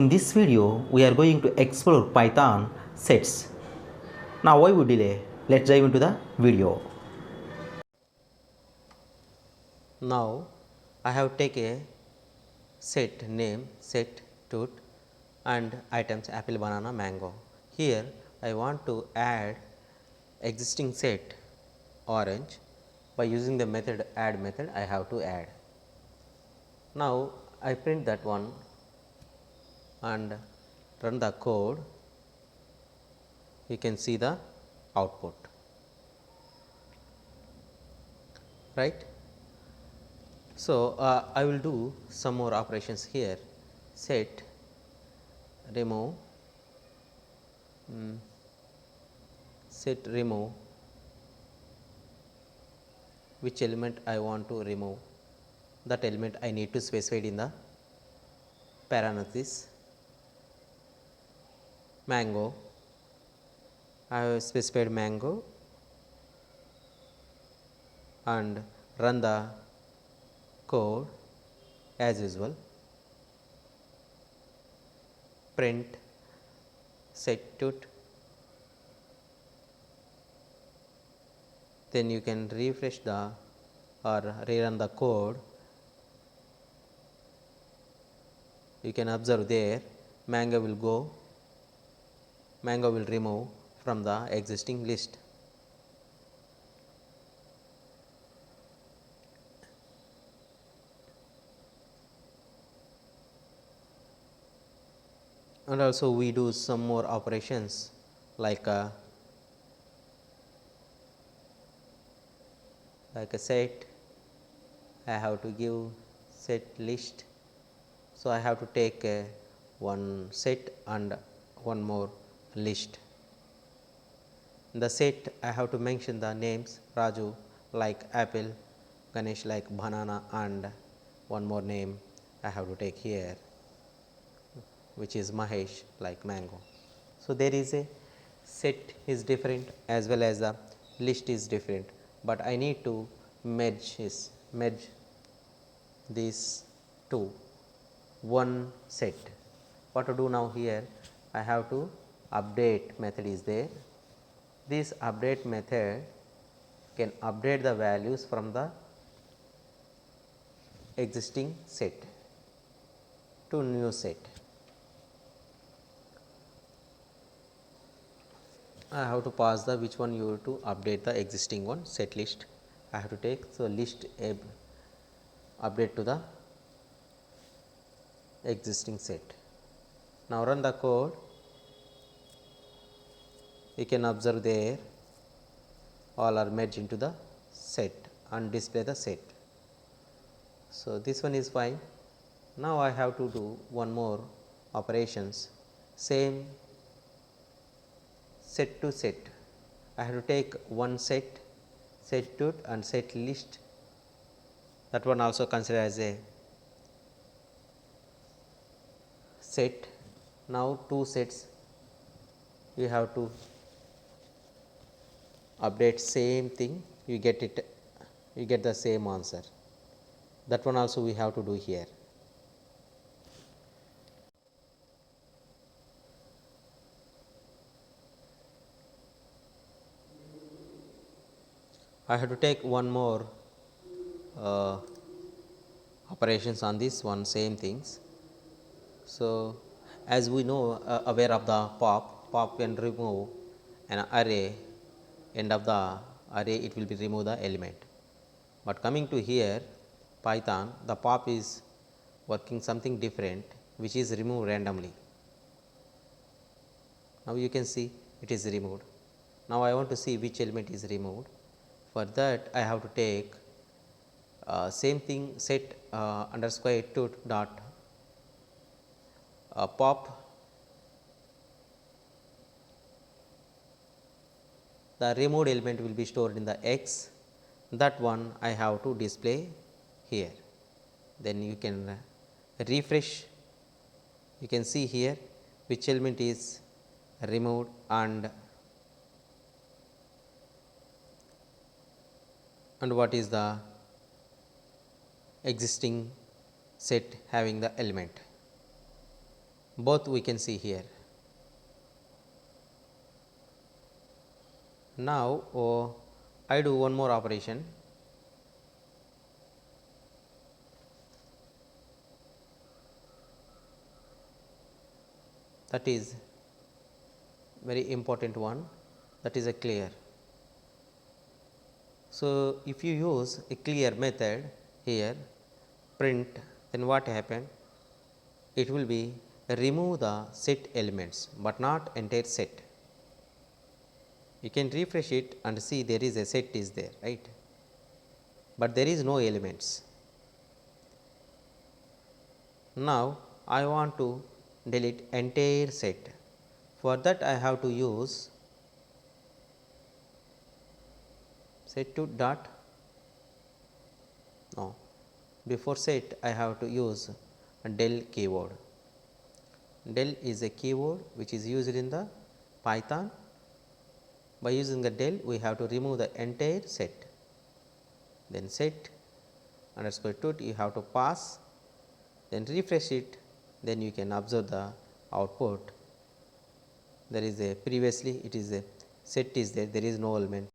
In this video, we are going to explore Python sets. Now why we delay? Let's dive into the video. Now I have taken a set name set tut and items apple, banana, mango. Here I want to add existing set orange. By using the method add method, I have to add. Now I print that one and run the code. You can see the output, right. So, I will do some more operations here. Set, remove, set remove, which element I want to remove, that element I need to specify in the parenthesis. Mango, I have specified mango and run the code as usual. Print set tut, then you can refresh the or rerun the code. You can observe there mango will remove from the existing list. And also we do some more operations like a set. I have to give set list. So, I have to take one set and one more list. In the set I have to mention the names Raju like apple, Ganesh like banana, and one more name I have to take here, which is Mahesh like mango. So, there is a set is different as well as the list is different, but I need to merge these two one set. What to do now here? I have to update method is there. This update method can update the values from the existing set to new set. I have to pass the which one you have to update the existing one set list. I have to take so list update to the existing set. Now run the code. You can observe there all are merged into the set and display the set. So this one is fine. Now I have to do one more operations, same set to set. I have to take one set tut and set list, that one also considered as a set. Now two sets you have to update same thing, you get the same answer. That one also we have to do here. I have to take one more operations on this one same things. So, as we know aware of the pop can remove an array, end of the array it will be remove the element. But coming to here Python, the pop is working something different, which is remove randomly. Now you can see it is removed. Now I want to see which element is removed. For that I have to take same thing set underscore tut dot pop. The removed element will be stored in the X, that one I have to display here. Then you can refresh, you can see here which element is removed and what is the existing set having the element. both we can see here. Now, I do one more operation. That is very important one, that is a clear. So, if you use a clear method here, print, then what happened? It will be remove the set elements, but not entire set. You can refresh it and see there is a set is there, right, but there is no elements. Now, I want to delete entire set. For that I have to use set to dot, no, before set I have to use a del keyword. Del is a keyword which is used in the Python. By using the del we have to remove the entire set, then set underscore tut you have to pass, then refresh it, then you can observe the output. There is a previously it is a set is there, there is no element.